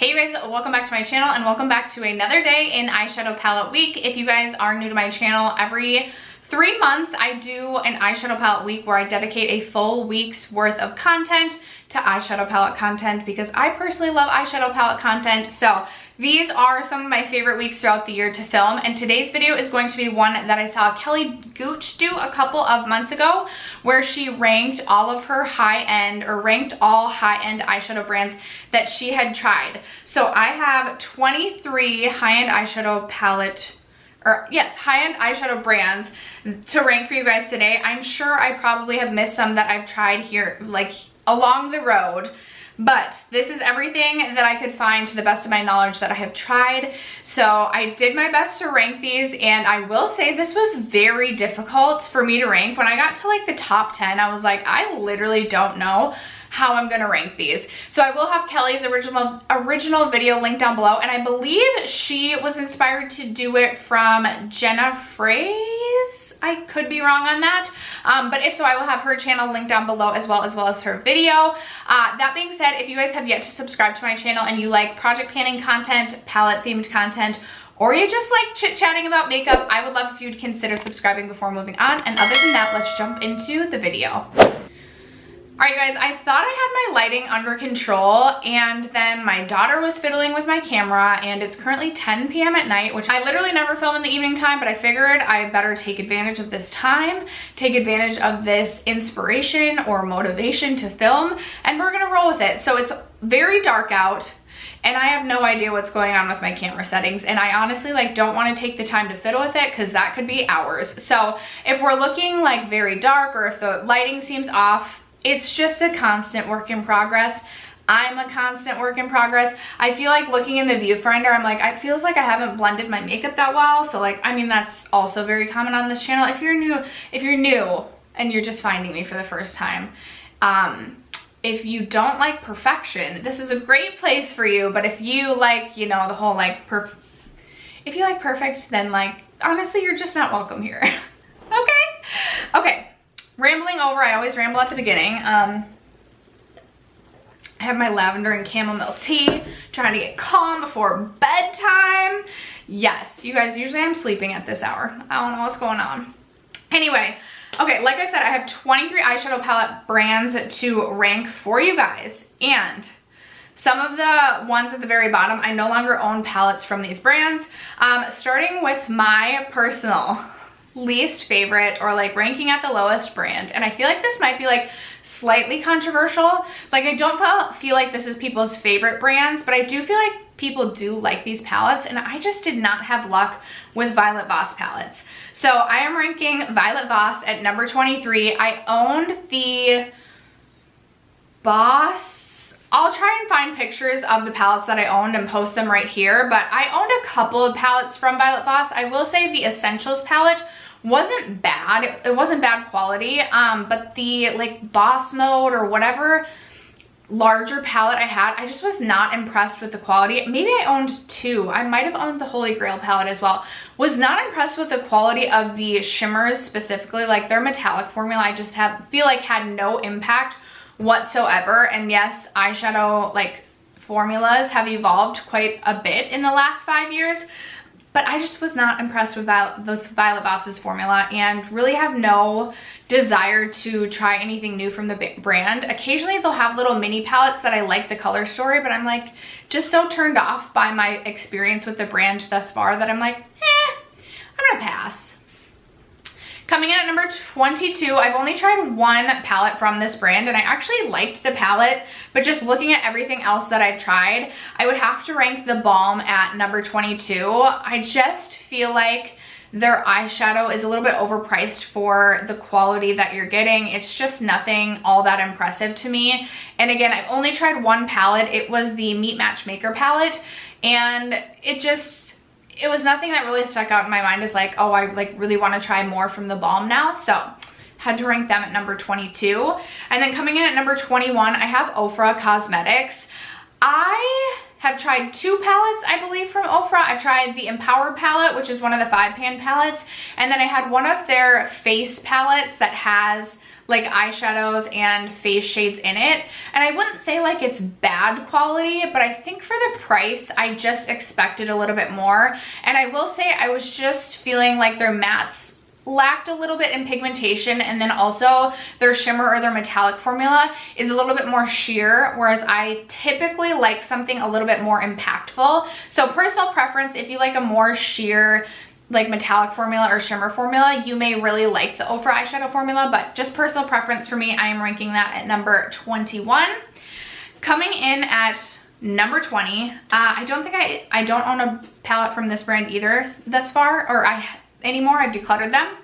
Hey you guys, welcome back to my channel and welcome back to another day in eyeshadow palette week. If you guys are new to my channel, every 3 months I do an eyeshadow palette week where I dedicate a full week's worth of content to eyeshadow palette content because I personally love eyeshadow palette content. So these are some of my favorite weeks throughout the year to film, and today's video is going to be one that I saw Kelly Gooch do a couple of months ago where she ranked all of her high-end, or ranked all high-end eyeshadow brands that she had tried. So I have 23 high-end eyeshadow palette, or yes, high-end eyeshadow brands to rank for you guys today. I'm sure I probably have missed some that I've tried here, like along the road. But this is everything that I could find to the best of my knowledge that I have tried. So I did my best to rank these, and I will say this was very difficult for me to rank. When I got to like the top 10, I was like, I literally don't know how I'm gonna rank these. So I will have Kelly's original video linked down below, and I believe she was inspired to do it from Jenna Frey's. I could be wrong on that, but if so, I will have her channel linked down below as well as her video. That being said, if you guys have yet to subscribe to my channel and you like project planning content, palette themed content, or you just like chit-chatting about makeup, I would love if you'd consider subscribing before moving on. And other than that, let's jump into the video. Alright guys, I thought I had my lighting under control, and then my daughter was fiddling with my camera, and it's currently 10 p.m. at night, which I literally never film in the evening time, but I figured I better take advantage of this time, take advantage of this inspiration or motivation to film, and we're gonna roll with it. So it's very dark out, and I have no idea what's going on with my camera settings, and I honestly don't want to take the time to fiddle with it because that could be hours. So if we're looking like very dark, or if the lighting seems off, it's just a constant work in progress. I'm a constant work in progress. I feel like looking in the viewfinder, I'm like, it feels like I haven't blended my makeup that well. So I mean, that's also very common on this channel. If you're new and you're just finding me for the first time, if you don't like perfection, this is a great place for you. But if you like, you know, the whole if you like perfect, then honestly, you're just not welcome here. Okay. Rambling over, I always ramble at the beginning. I have my lavender and chamomile tea, trying to get calm before bedtime. Yes, you guys, usually I'm sleeping at this hour. I don't know what's going on. Anyway, okay, like I said, I have 23 eyeshadow palette brands to rank for you guys. And some of the ones at the very bottom, I no longer own palettes from these brands. Starting with my personal least favorite, or ranking at the lowest brand, and I feel like this might be slightly controversial. I don't feel like this is people's favorite brands, but I do feel like people do like these palettes, and I just did not have luck with Violet Voss palettes. So I am ranking Violet Voss at number 23. I owned the Boss. I'll try and find pictures of the palettes that I owned and post them right here, but I owned a couple of palettes from Violet Voss. I will say the Essentials palette wasn't bad. It wasn't bad quality, but the Boss Mode or whatever larger palette I had, I just was not impressed with the quality. Maybe I owned two. I might have owned the Holy Grail palette as well. Was not impressed with the quality of the shimmers specifically. Their metallic formula, I just feel like had no impact whatsoever. And yes, eyeshadow formulas have evolved quite a bit in the last 5 years, but I just was not impressed with Violet Voss's formula, and really have no desire to try anything new from the brand. Occasionally they'll have little mini palettes that I like the color story, but I'm just so turned off by my experience with the brand thus far that I'm I'm gonna pass. Coming in at number 22, I've only tried one palette from this brand, and I actually liked the palette, but just looking at everything else that I've tried, I would have to rank the Balm at number 22. I just feel like their eyeshadow is a little bit overpriced for the quality that you're getting. It's just nothing all that impressive to me. And again, I've only tried one palette. It was the Meet Matchmaker palette, and it was nothing that really stuck out in my mind as oh, I really want to try more from the Balm now. So had to rank them at number 22. And then coming in at number 21, I have Ofra Cosmetics. I have tried 2 palettes, I believe, from Ofra. I've tried the Empowered palette, which is one of the 5-pan palettes, and then I had one of their face palettes that has like eyeshadows and face shades in it. And I wouldn't say like it's bad quality, but I think for the price, I just expected a little bit more. And I will say I was just feeling like their mattes lacked a little bit in pigmentation, and then also their shimmer or their metallic formula is a little bit more sheer, whereas I typically like something a little bit more impactful. So personal preference, if you like a more sheer like metallic formula or shimmer formula, you may really like the Ofra eyeshadow formula, but just personal preference for me, I am ranking that at number 21. Coming in at number 20, I don't own a palette from this brand either thus far, or anymore. I've decluttered them.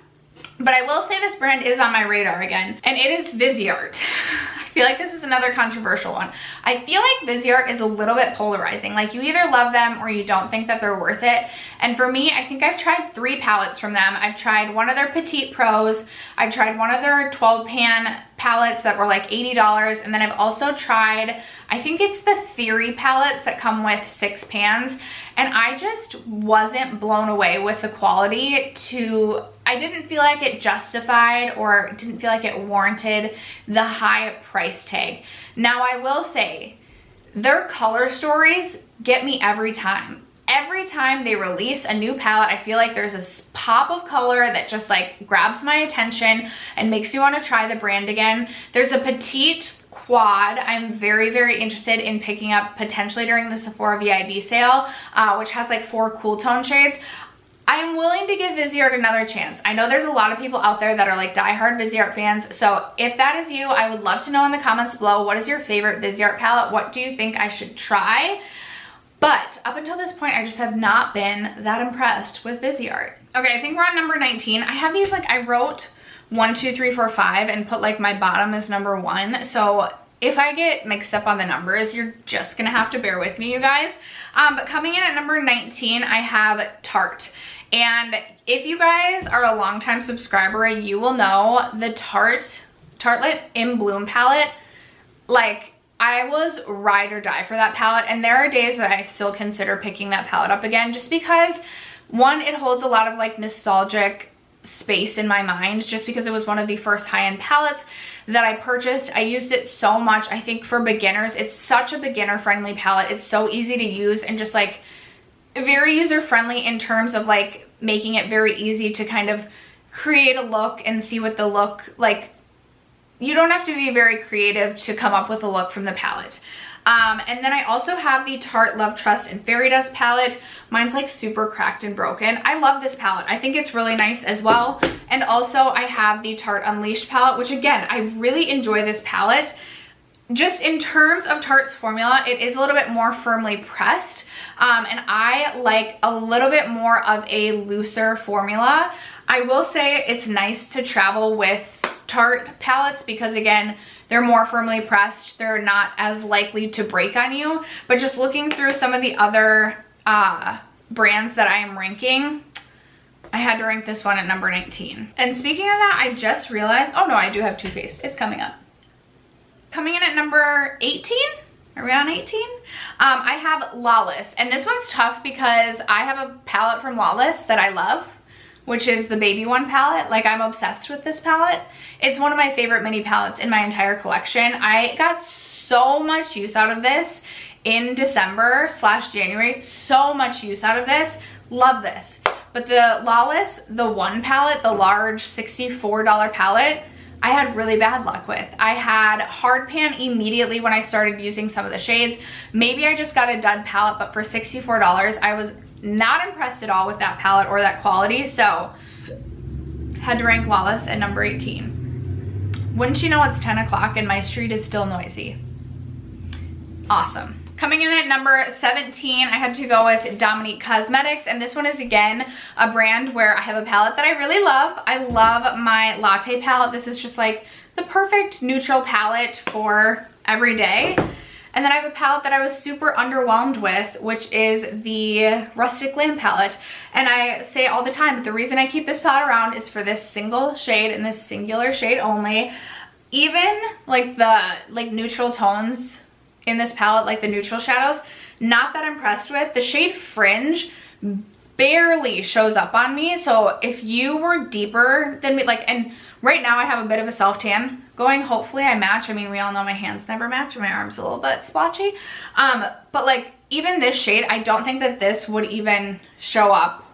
But I will say this brand is on my radar again, and it is Viseart. I feel like this is another controversial one. I feel like Viseart is a little bit polarizing. Like, you either love them or you don't think that they're worth it. And for me, I think I've tried 3 palettes from them. I've tried one of their Petite Pros. I've tried one of their 12-pan palettes that were like $80. And then I've also tried, I think it's the Theory palettes that come with 6 pans. And I just wasn't blown away with the quality. I didn't feel like it justified or didn't feel like it warranted the high price tag. Now, I will say, their color stories get me every time. Every time they release a new palette, I feel like there's a pop of color that just like grabs my attention and makes me want to try the brand again. There's a Petite Quad I'm very, very interested in picking up potentially during the Sephora VIB sale, which has like 4 cool tone shades. I'm willing to give Viseart another chance. I know there's a lot of people out there that are like diehard Viseart fans, so if that is you, I would love to know in the comments below, what is your favorite Viseart palette? What do you think I should try? But up until this point, I just have not been that impressed with Viseart. Okay, I think we're on number 19. I have these, like, I wrote 1, 2, 3, 4, 5 and put like my bottom as number 1. So if I get mixed up on the numbers, you're just gonna have to bear with me, you guys. But coming in at number 19, I have Tarte. And if you guys are a longtime subscriber, you will know the Tartelette In Bloom palette. Like, I was ride or die for that palette, and there are days that I still consider picking that palette up again, just because, one, it holds a lot of like nostalgic space in my mind, just because it was one of the first high-end palettes that I purchased. I used it so much. I think for beginners, it's such a beginner-friendly palette. It's so easy to use and just like very user-friendly in terms of like making it very easy to kind of create a look and see what the look, like, you don't have to be very creative to come up with a look from the palette. And then I also have the Tarte Love, Trust, and Fairy Dust palette. Mine's like super cracked and broken. I love this palette. I think it's really nice as well. And also I have the Tarte Unleashed palette, which again, I really enjoy this palette. Just in terms of Tarte's formula, it is a little bit more firmly pressed. And I like a little bit more of a looser formula. I will say it's nice to travel with Tarte palettes because, again, they're more firmly pressed. They're not as likely to break on you. But just looking through some of the other brands that I am ranking, I had to rank this one at number 19. And speaking of that, I just realized, oh no, I do have Too Faced. It's coming up. Coming in at number 18. Are we on 18? I have Lawless, and this one's tough because I have a palette from Lawless that I love, which is the Baby One palette. Like, I'm obsessed with this palette. It's one of my favorite mini palettes in my entire collection. I got so much use out of this in December/January. So much use out of this. Love this. But the Lawless, the One palette, the large $64 palette, I had really bad luck with. I had hard pan immediately when I started using some of the shades. Maybe I just got a dud palette, but for $64, I was not impressed at all with that palette or that quality, so had to rank Lawless at number 18. Wouldn't you know, it's 10 o'clock and my street is still noisy. Awesome. Coming in at number 17, I had to go with Dominique Cosmetics, and this one is, again, a brand where I have a palette that I really love. I love my Latte palette. This is just like the perfect neutral palette for every day. And then I have a palette that I was super underwhelmed with, which is the Rustic Lamb palette. And I say all the time, but the reason I keep this palette around is for this single shade and this singular shade only. Even like the neutral tones in this palette, like the neutral shadows, not that impressed with. The shade Fringe barely shows up on me, so if you were deeper than me, like, and right now I have a bit of a self tan going. Hopefully I match. I mean, we all know my hands never match and my arms a little bit splotchy, but like even this shade, I don't think that this would even show up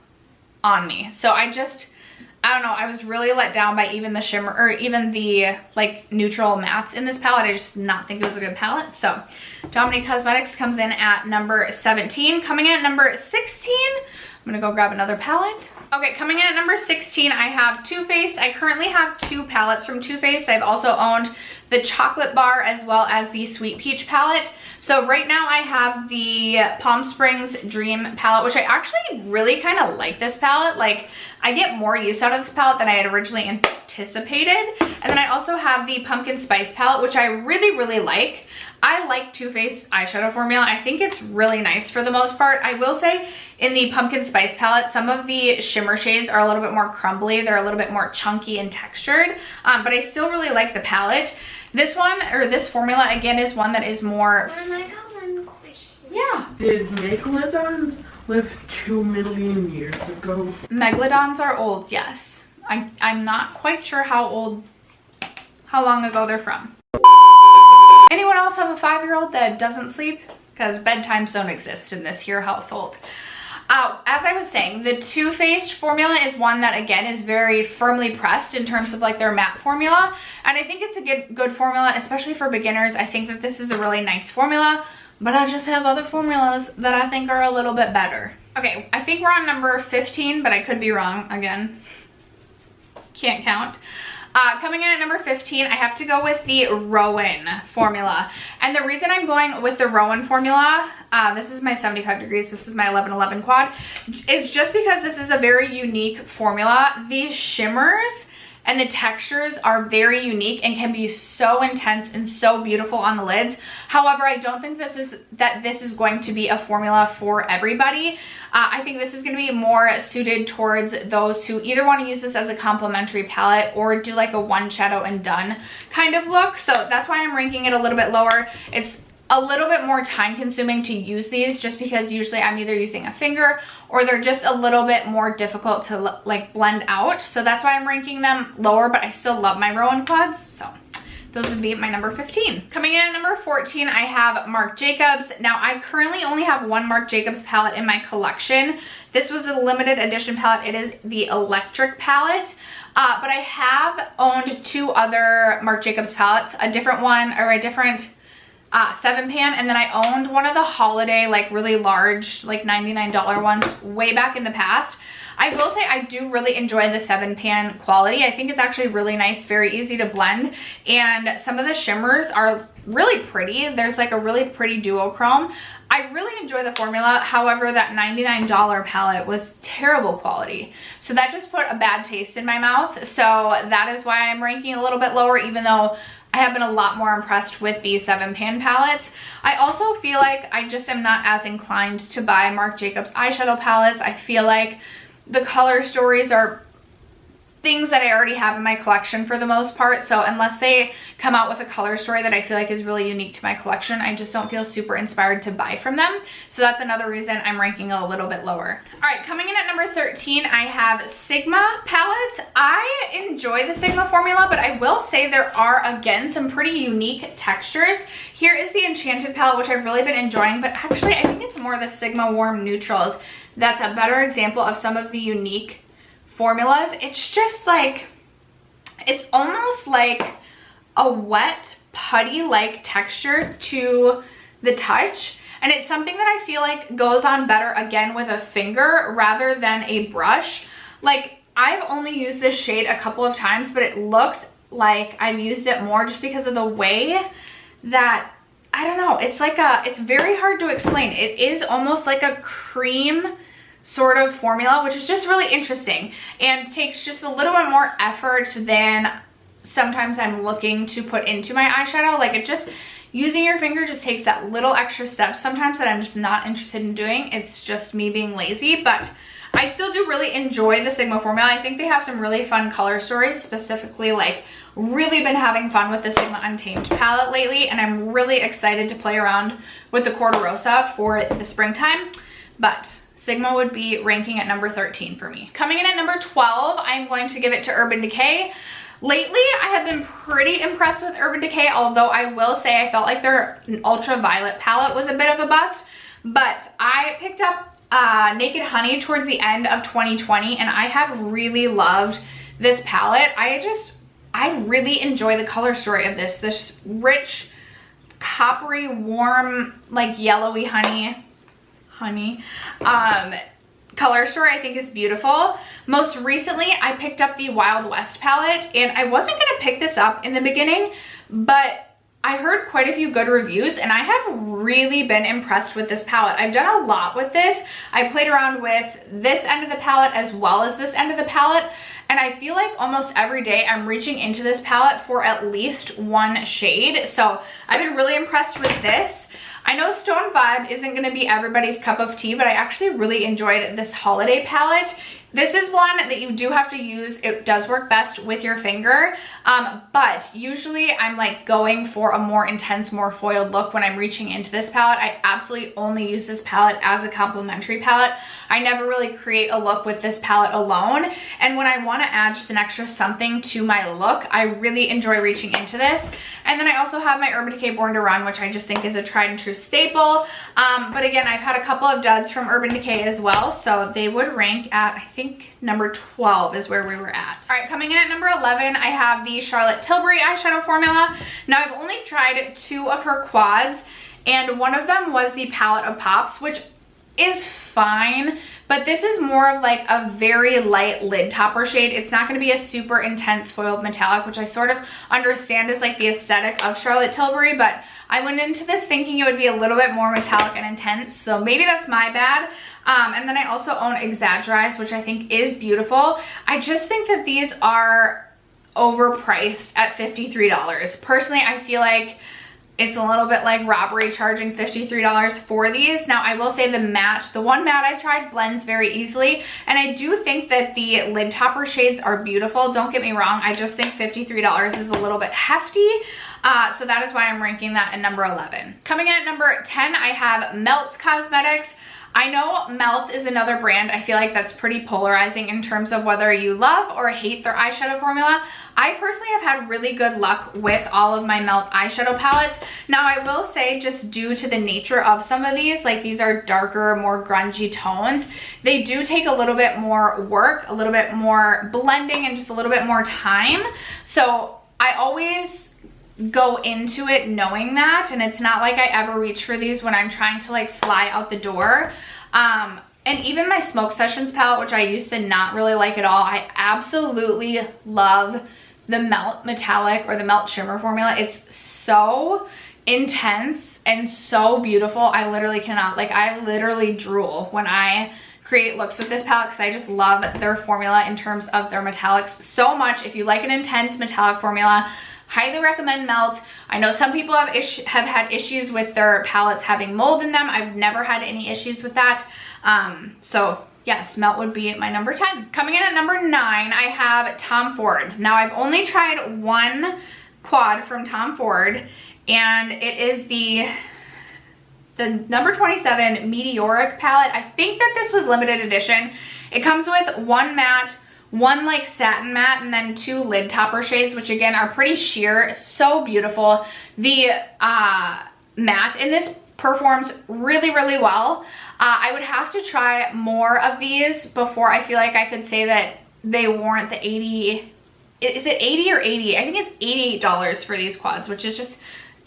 on me. So I don't know, I was really let down by even the shimmer or even the like neutral mattes in this palette. I just did not think it was a good palette. So Dominique Cosmetics comes in at number 17. Coming in at number 16, I'm gonna go grab another palette. Okay, coming in at number 16, I have Too Faced. I currently have 2 palettes from Too Faced. I've also owned the Chocolate Bar as well as the Sweet Peach palette. So right now I have the Palm Springs Dream palette, which I actually really kind of like this palette. Like, I get more use out of this palette than I had originally anticipated. And then I also have the Pumpkin Spice palette, which I really, really like. I like Too Faced eyeshadow formula. I think it's really nice for the most part. I will say in the Pumpkin Spice palette, some of the shimmer shades are a little bit more crumbly. They're a little bit more chunky and textured, but I still really like the palette. This one, or this formula, again, is one that is more... I got one question. Yeah. Did megalodons live 2 million years ago? Megalodons are old, yes. I'm not quite sure how long ago they're from. Anyone else have a 5-year-old that doesn't sleep? Because bedtimes don't exist in this here household. As I was saying, the Too Faced formula is one that, again, is very firmly pressed in terms of like their matte formula. And I think it's a good formula, especially for beginners. I think that this is a really nice formula, but I just have other formulas that I think are a little bit better. Okay, I think we're on number 15, but I could be wrong again. Can't count. Coming in at number 15, I have to go with the Rowan formula. And the reason I'm going with the Rowan formula, this is my 75 degrees, this is my 1111 quad, is just because this is a very unique formula. These shimmers and the textures are very unique and can be so intense and so beautiful on the lids. However, I don't think this is going to be a formula for everybody. I think this is going to be more suited towards those who either want to use this as a complementary palette or do like a one shadow and done kind of look. So that's why I'm ranking it a little bit lower. It's a little bit more time consuming to use these just because usually I'm either using a finger or they're just a little bit more difficult to like blend out. So that's why I'm ranking them lower, but I still love my Rowan quads. So those would be my number 15. Coming in at number 14, I have Marc Jacobs. Now, I currently only have one Marc Jacobs palette in my collection. This was a limited edition palette. It is the Electric palette. But I have owned 2 other Marc Jacobs palettes, a different one, or a different 7-pan, and then I owned one of the holiday, like really large, like $99 ones way back in the past. I will say I do really enjoy the 7-pan quality. I think it's actually really nice, very easy to blend, and some of the shimmers are really pretty. There's like a really pretty duochrome. I really enjoy the formula. However, that $99 palette was terrible quality. So that just put a bad taste in my mouth. So that is why I'm ranking a little bit lower, even though I have been a lot more impressed with these 7-pan palettes. I also feel like I just am not as inclined to buy Marc Jacobs eyeshadow palettes. I feel like the color stories are things that I already have in my collection for the most part. So unless they come out with a color story that I feel like is really unique to my collection, I just don't feel super inspired to buy from them. So that's another reason I'm ranking a little bit lower. All right, coming in at number 13, I have Sigma palettes. I enjoy the Sigma formula, but I will say there are, again, some pretty unique textures. Here is the Enchanted palette, which I've really been enjoying, but actually I think it's more the Sigma Warm Neutrals that's a better example of some of the unique formulas. It's just like, it's almost like a wet putty-like texture to the touch, and it's something that I feel like goes on better again with a finger rather than a brush. Like, I've only used this shade a couple of times, but it looks like I've used it more just because of the way that, I don't know, it's like it's very hard to explain. It is almost like a cream sort of formula, which is just really interesting and takes just a little bit more effort than sometimes I'm looking to put into my eyeshadow. Like, it just, using your finger just takes that little extra step sometimes that I'm just not interested in doing. It's just me being lazy, but I still do really enjoy the Sigma formula. I think they have some really fun color stories, specifically like really been having fun with the Sigma Untamed palette lately, and I'm really excited to play around with the Corderosa for the springtime, but Sigma would be ranking at number 13 for me. Coming in at number 12, I'm going to give it to Urban Decay. Lately, I have been pretty impressed with Urban Decay, although I will say I felt like their Ultraviolet palette was a bit of a bust, but I picked up Naked Honey towards the end of 2020, and I have really loved this palette. I really enjoy the color story of this rich, coppery, warm, like yellowy honey color story. I think is beautiful. Most recently, I picked up the Wild West palette, and I wasn't gonna pick this up in the beginning, but I heard quite a few good reviews, and I have really been impressed with this palette. I've done a lot with this. I played around with this end of the palette as well as this end of the palette, and I feel like almost every day I'm reaching into this palette for at least one shade. So I've been really impressed with this. I know Stone Vibe isn't going to be everybody's cup of tea, but I actually really enjoyed this holiday palette. This is one that you do have to use. It does work best with your finger, but usually I'm like going for a more intense, more foiled look when I'm reaching into this palette. I absolutely only use this palette as a complementary palette. I never really create a look with this palette alone, and when I want to add just an extra something to my look, I really enjoy reaching into this. And then I also have my Urban Decay Born to Run, which I just think is a tried and true staple. But again, I've had a couple of duds from Urban Decay as well, so they would rank at, I think, number 12 is where we were at. All right, coming in at number 11, I have the Charlotte Tilbury eyeshadow formula. Now, I've only tried 2 of her quads, and one of them was the Palette of Pops, which is fine, but this is more of like a very light lid topper shade. It's not going to be a super intense foiled metallic, which I sort of understand is like the aesthetic of Charlotte Tilbury, but I went into this thinking it would be a little bit more metallic and intense, so maybe that's my bad. And then I also own Exaggerize, which I think is beautiful. I just think that these are overpriced at $53. Personally, I feel like it's a little bit like robbery charging $53 for these. Now, I will say the one matte I've tried blends very easily, and I do think that the lid topper shades are beautiful. Don't get me wrong, I just think $53 is a little bit hefty. So that is why I'm ranking that at number 11. Coming in at number 10, I have Melt Cosmetics. I know Melt is another brand I feel like that's pretty polarizing in terms of whether you love or hate their eyeshadow formula. I personally have had really good luck with all of my Melt eyeshadow palettes. Now, I will say, just due to the nature of some of these, like these are darker, more grungy tones, they do take a little bit more work, a little bit more blending, and just a little bit more time. So I always go into it knowing that, and it's not like I ever reach for these when I'm trying to like fly out the door. And even my Smoke Sessions palette, which I used to not really like at all, I absolutely love the Melt Metallic or the Melt Shimmer formula. It's so intense and so beautiful. I literally cannot, like, I literally drool when I create looks with this palette because I just love their formula in terms of their metallics so much. If you like an intense metallic formula, highly recommend Melt. I know some people have had issues with their palettes having mold in them. I've never had any issues with that. So yes, Melt would be my number 10. Coming in at number 9, I have Tom Ford. Now, I've only tried one quad from Tom Ford, and it is the number 27 Meteoric palette. I think that this was limited edition. It comes with one matte, one like satin matte, and then 2 lid topper shades, which again are pretty sheer, so beautiful. The matte in this performs really, really well. I would have to try more of these before I feel like I could say that they warrant the 80, is it 80 or 80? I think it's $88 for these quads, which is just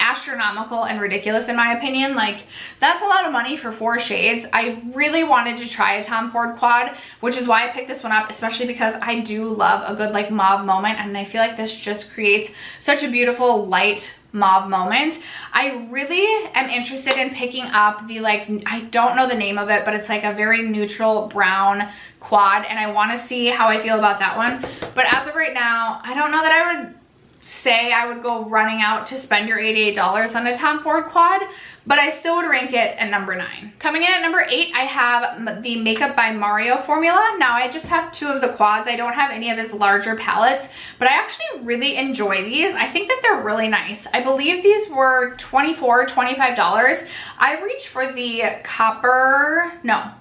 astronomical and ridiculous in my opinion. Like, that's a lot of money for 4 shades. I really wanted to try a Tom Ford quad, which is why I picked this one up, especially because I do love a good like mauve moment, and I feel like this just creates such a beautiful light mauve moment. I really am interested in picking up the, like, I don't know the name of it, but it's like a very neutral brown quad, and I want to see how I feel about that one. But as of right now, I don't know that I would say I would go running out to spend your $88 on a Tom Ford quad, but I still would rank it at number 9. Coming in at number 8, I have the Makeup by Mario formula. Now I just have 2 of the quads. I don't have any of his larger palettes, but I actually really enjoy these. I think that they're really nice. I believe these were $24, $25. I reached for the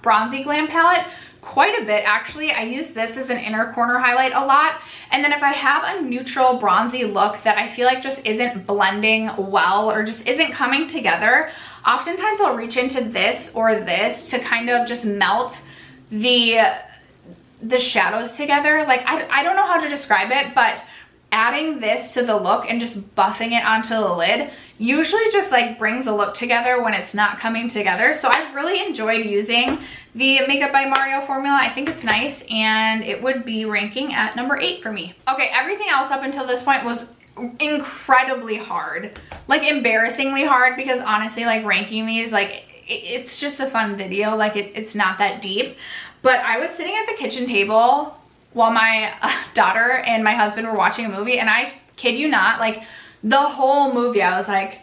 Bronzy Glam palette quite a bit actually. I use this as an inner corner highlight a lot, and then if I have a neutral bronzy look that I feel like just isn't blending well or just isn't coming together, oftentimes I'll reach into this or this to kind of just melt the shadows together. Like I don't know how to describe it, but adding this to the look and just buffing it onto the lid usually just like brings a look together when it's not coming together. So I've really enjoyed using the Makeup by Mario formula. I think it's nice, and it would be ranking at number 8 for me. Okay, everything else up until this point was incredibly hard, like embarrassingly hard, because honestly, like ranking these, like it's just a fun video, like it's not that deep. But I was sitting at the kitchen table while my daughter and my husband were watching a movie, and I kid you not, like the whole movie I was like,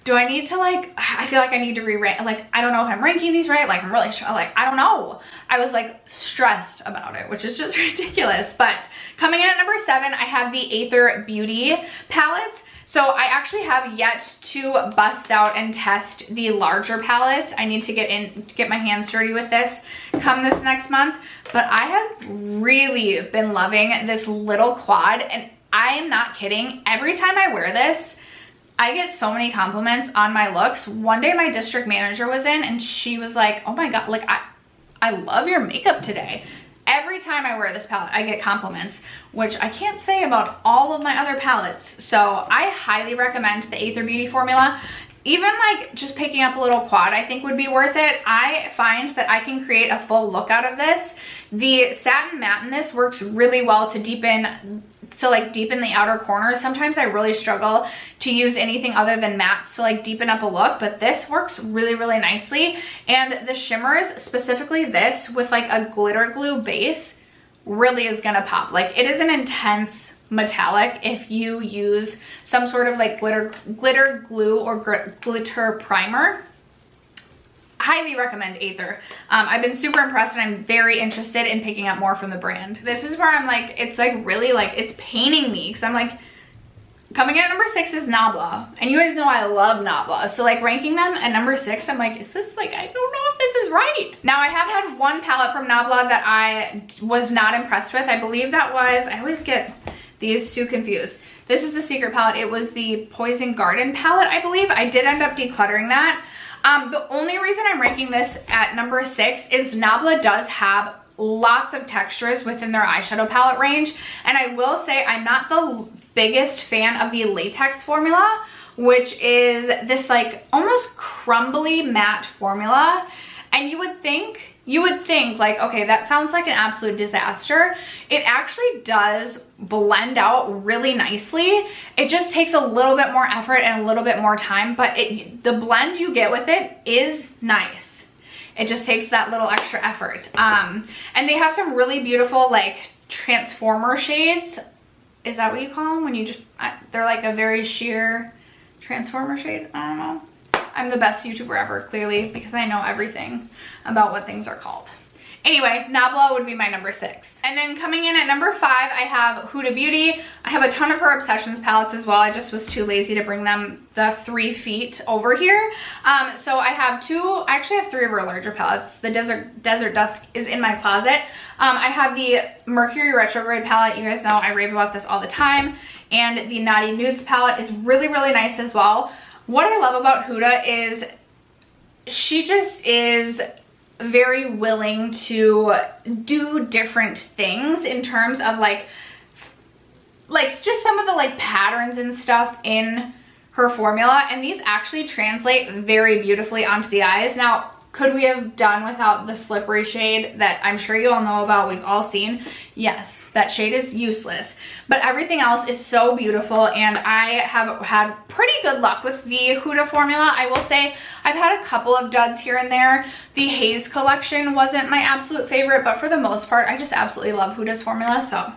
do I need to like, I feel like I need to re-rank, like I don't know if I'm ranking these right, like I'm really sure, like I don't know. I was like stressed about it, which is just ridiculous. But coming in at number 7, I have the Aether Beauty palettes. So I actually have yet to bust out and test the larger palette. I need to get my hands dirty with this come this next month. But I have really been loving this little quad, and I am not kidding. Every time I wear this, I get so many compliments on my looks. One day my district manager was in and she was like, oh my God, like I love your makeup today. Every time I wear this palette, I get compliments, which I can't say about all of my other palettes. So I highly recommend the Aether Beauty formula. Even like just picking up a little quad, I think would be worth it. I find that I can create a full look out of this. The satin matte in this works really well to deepen the outer corners. Sometimes I really struggle to use anything other than mattes to like deepen up a look, but this works really, really nicely. And the shimmers, specifically this with like a glitter glue base, really is gonna pop. Like it is an intense metallic. If you use some sort of like glitter glue or glitter primer, highly recommend Aether. I've been super impressed, and I'm very interested in picking up more from the brand. This is where I'm like, it's like really like, it's paining me, because I'm like, coming in at number 6 is Nabla, and you guys know I love Nabla, so like ranking them at number 6, I'm like, is this like, I don't know if this is right. Now I have had one palette from Nabla that I was not impressed with. I believe that was, I always get these too confused. This is the secret palette. It was the Poison Garden palette, I believe. I did end up decluttering that. The only reason I'm ranking this at number 6 is Nabla does have lots of textures within their eyeshadow palette range. And I will say I'm not the biggest fan of the latex formula, which is this like almost crumbly matte formula. And you would think like, okay, that sounds like an absolute disaster. It actually does blend out really nicely. It just takes a little bit more effort and a little bit more time, but the blend you get with it is nice. It just takes that little extra effort. And they have some really beautiful like transformer shades. Is that what you call them? When you just, they're like a very sheer transformer shade. I don't know. I'm the best YouTuber ever, clearly, because I know everything about what things are called. Anyway, Nabla would be my number 6. And then coming in at number 5, I have Huda Beauty. I have a ton of her Obsessions palettes as well. I just was too lazy to bring them the 3 feet over here. So I have I actually have 3 of her larger palettes. The Desert Dusk is in my closet. I have the Mercury Retrograde palette. You guys know I rave about this all the time. And the Naughty Nudes palette is really, really nice as well. What I love about Huda is she just is very willing to do different things in terms of like just some of the like patterns and stuff in her formula, and these actually translate very beautifully onto the eyes. Now, could we have done without the slippery shade that I'm sure you all know about, we've all seen? Yes, that shade is useless. But everything else is so beautiful, and I have had pretty good luck with the Huda formula. I will say I've had a couple of duds here and there. The Haze collection wasn't my absolute favorite, but for the most part, I just absolutely love Huda's formula, so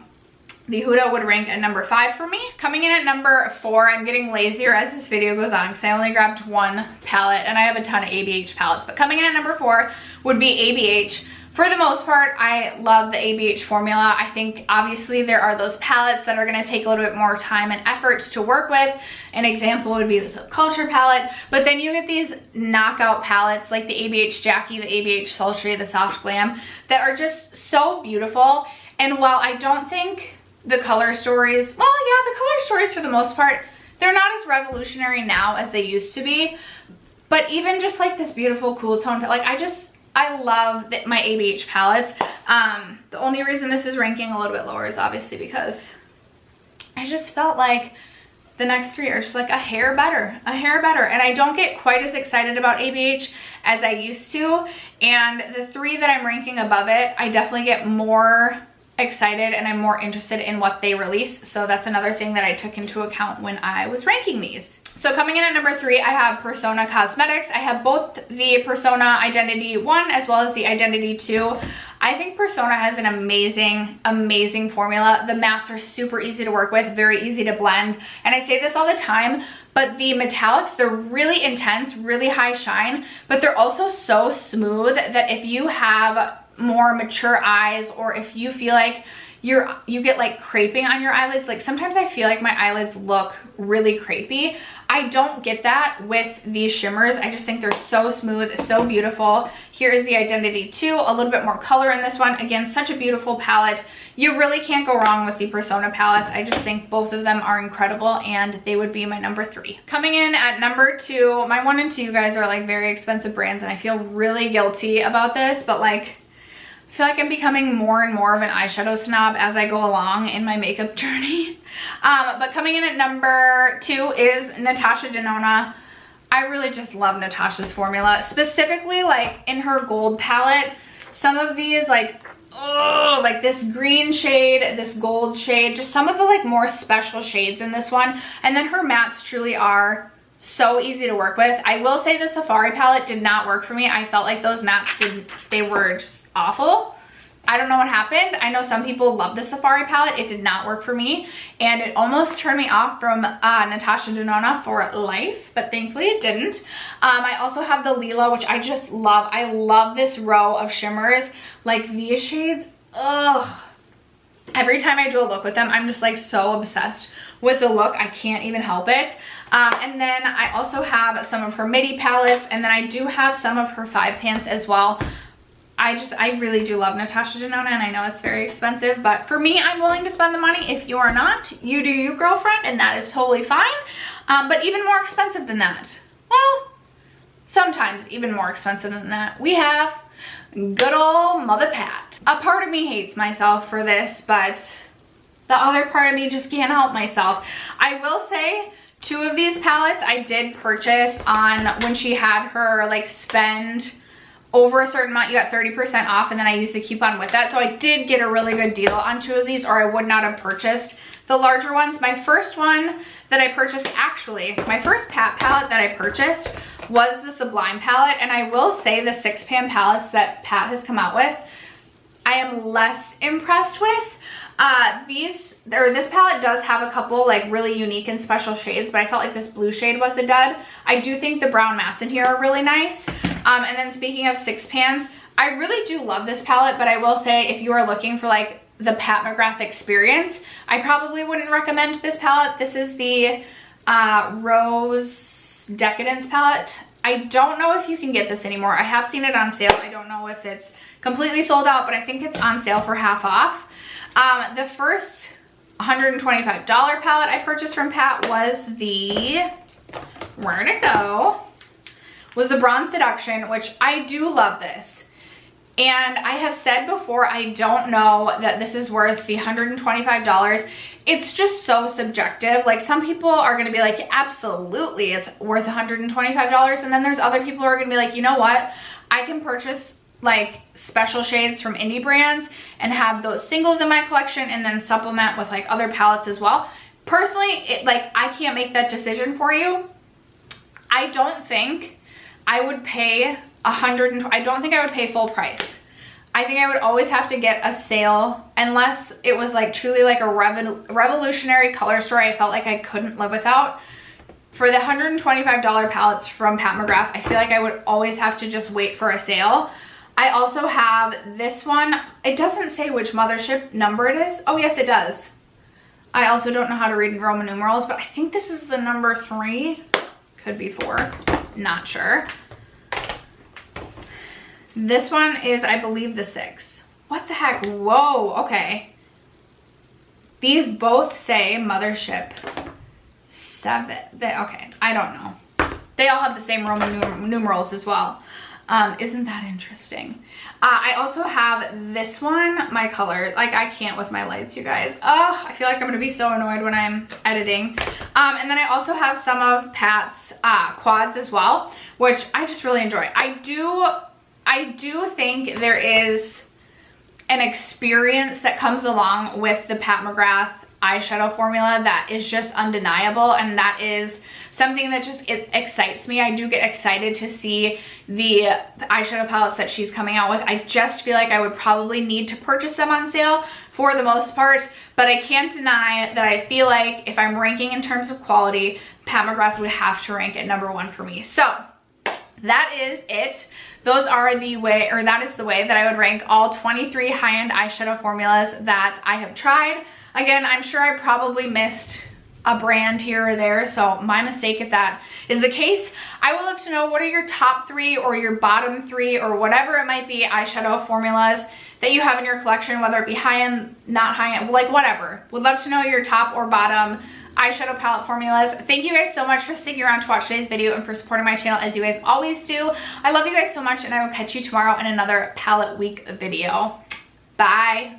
the Huda would rank at number 5 for me. Coming in at number 4, I'm getting lazier as this video goes on because I only grabbed one palette and I have a ton of ABH palettes. But coming in at number 4 would be ABH. For the most part, I love the ABH formula. I think obviously there are those palettes that are going to take a little bit more time and effort to work with. An example would be the Subculture palette. But then you get these knockout palettes like the ABH Jackie, the ABH Sultry, the Soft Glam that are just so beautiful. And while I don't think the color stories, well, yeah, the color stories for the most part, they're not as revolutionary now as they used to be. But even just like this beautiful cool tone, like I love my ABH palettes. The only reason this is ranking a little bit lower is obviously because I just felt like the next 3 are just like a hair better. And I don't get quite as excited about ABH as I used to. And the 3 that I'm ranking above it, I definitely get more excited and I'm more interested in what they release. So that's another thing that I took into account when I was ranking these. So coming in at number 3, I have Persona Cosmetics. I have both the Persona Identity 1 as well as the Identity 2. I think Persona has an amazing formula. The mattes are super easy to work with, very easy to blend. And I say this all the time, but the metallics, they're really intense, really high shine, but they're also so smooth that if you have more mature eyes or if you feel like you get like creping on your eyelids, like sometimes I feel like my eyelids look really crepey. I don't get that with these shimmers. I just think they're so smooth, so beautiful. Here is the Identity 2, a little bit more color in this one. Again, such a beautiful palette. You really can't go wrong with the Persona palettes. I just think both of them are incredible and they would be my number 3. Coming in at number 2, my 1 and 2, you guys, are like very expensive brands and I feel really guilty about this, but like I feel like I'm becoming more and more of an eyeshadow snob as I go along in my makeup journey. But coming in at number 2 is Natasha Denona. I really just love Natasha's formula, specifically like in her gold palette. Some of these like, oh, like this green shade, this gold shade, just some of the like more special shades in this one. And then her mattes truly are so easy to work with. I will say the Safari palette did not work for me. I felt like those mattes they were just awful. I don't know what happened. I know some people love the Safari palette. It did not work for me. And it almost turned me off from Natasha Denona for life, but thankfully it didn't. I also have the Lila, which I just love. I love this row of shimmers. Like these shades, ugh. Every time I do a look with them, I'm just like so obsessed with the look. I can't even help it. And then I also have some of her midi palettes, and then I do have some of her 5 pants as well. I really do love Natasha Denona, and I know it's very expensive, but for me, I'm willing to spend the money. If you are not, you do you, girlfriend, and that is totally fine. But even more expensive than that, well, sometimes even more expensive than that, we have good old Mother Pat. A part of me hates myself for this, but the other part of me just can't help myself. I will say 2 of these palettes I did purchase on when she had her like spend over a certain amount, you got 30% off, and then I used a coupon with that. So I did get a really good deal on 2 of these, or I would not have purchased the larger ones. My first one that I purchased, actually, my first Pat palette that I purchased was the Sublime palette. And I will say the 6-pan palettes that Pat has come out with, I am less impressed with. This palette does have a couple like really unique and special shades, but I felt like this blue shade was a dud. I do think the brown mattes in here are really nice. And then speaking of 6-pans, I really do love this palette, but I will say if you are looking for like the Pat McGrath experience, I probably wouldn't recommend this palette. This is the Rose Decadence palette. I don't know if you can get this anymore. I have seen it on sale. I don't know if it's completely sold out, but I think it's on sale for half off. The first $125 palette I purchased from Pat was the, where'd it go? Was the Bronze Seduction, which I do love this. And I have said before, I don't know that this is worth the $125. It's just so subjective. Like some people are gonna be like, absolutely, it's worth $125. And then there's other people who are gonna be like, you know what? I can purchase like special shades from indie brands and have those singles in my collection and then supplement with like other palettes as well. Personally, I can't make that decision for you. I don't think I would pay I don't think I would pay full price. I think I would always have to get a sale unless it was like truly like a revolutionary color story I felt like I couldn't live without. For the $125 palettes from Pat McGrath, I feel like I would always have to just wait for a sale. I also have this one. It doesn't say which mothership number it is. Oh yes, it does. I also don't know how to read Roman numerals, but I think this is the number 3. Could be 4, not sure. This one is, I believe, the 6. What the heck? Whoa, okay. These both say mothership 7. Okay, I don't know. They all have the same Roman numerals as well. Isn't that interesting? I also have this one, my color. Like, I can't with my lights, you guys. Oh, I feel like I'm gonna be so annoyed when I'm editing. And then I also have some of Pat's quads as well, which I just really enjoy. I do think there is an experience that comes along with the Pat McGrath eyeshadow formula that is just undeniable, and that is something that just excites me. I do get excited to see the eyeshadow palettes that she's coming out with. I just feel like I would probably need to purchase them on sale for the most part, but I can't deny that I feel like if I'm ranking in terms of quality, Pat McGrath would have to rank at number 1 for me. So that is it. Those are the way, or that is the way that I would rank all 23 high-end eyeshadow formulas that I have tried. Again, I'm sure I probably missed a brand here or there, so my mistake if that is the case. I would love to know, what are your top 3 or your bottom 3 or whatever it might be eyeshadow formulas that you have in your collection, whether it be high-end, not high-end, like whatever. Would love to know your top or bottom eyeshadow palette formulas. Thank you guys so much for sticking around to watch today's video and for supporting my channel as you guys always do. I love you guys so much, and I will catch you tomorrow in another palette week video. Bye.